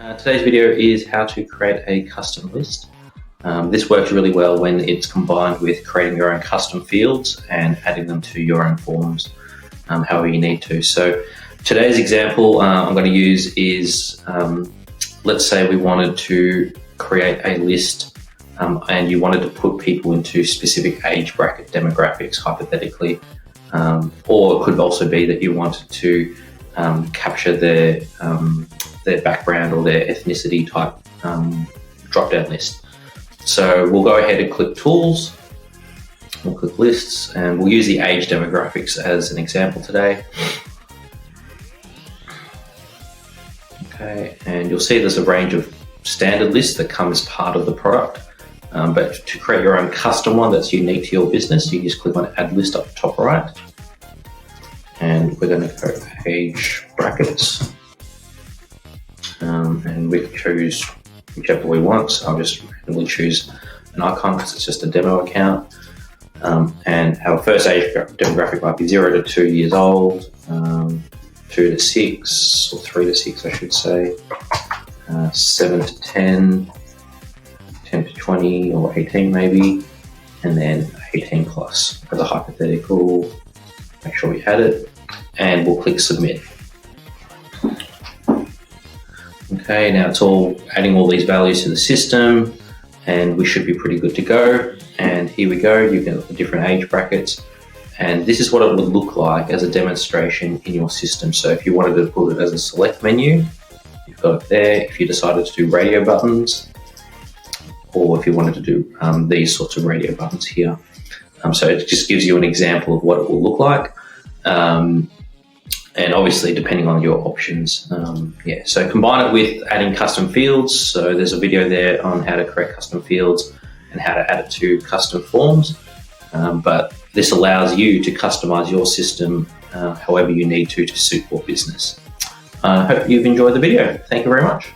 Today's video is how to create a custom list. This works really well when it's combined with creating your own custom fields and adding them to your own forms, however you need to. So today's example I'm going to use is, let's say we wanted to create a list and you wanted to put people into specific age bracket demographics, hypothetically, or it could also be that you wanted to capture their background or their ethnicity type drop-down list. So we'll go ahead and click Tools, we'll click Lists, and we'll use the age demographics as an example today. Okay, and you'll see there's a range of standard lists that come as part of the product, but to create your own custom one that's unique to your business, you just click on Add List up the top right, and we're going to go age brackets. And we can choose whichever we want. So I'll just randomly choose an icon because it's just a demo account. And our first age demographic might be 0 to 2 years old, 2 to 6, or 3 to 6, I should say, 7 to 10, 10 to 20, or 18 maybe, and then 18 plus as a hypothetical. Make sure we add it, and we'll click Submit. Okay, now it's all adding all these values to the system, and we should be pretty good to go. And here we go, you get the different age brackets, and this is what it would look like as a demonstration in your system. So if you wanted to put it as a select menu, you've got it there. If you decided to do radio buttons, or if you wanted to do these sorts of radio buttons here. So it just gives you an example of what it will look like. And obviously depending on your options. So combine it with adding custom fields. So there's a video there on how to create custom fields and how to add it to custom forms. But this allows you to customize your system however you need to suit your business. I hope you've enjoyed the video. Thank you very much.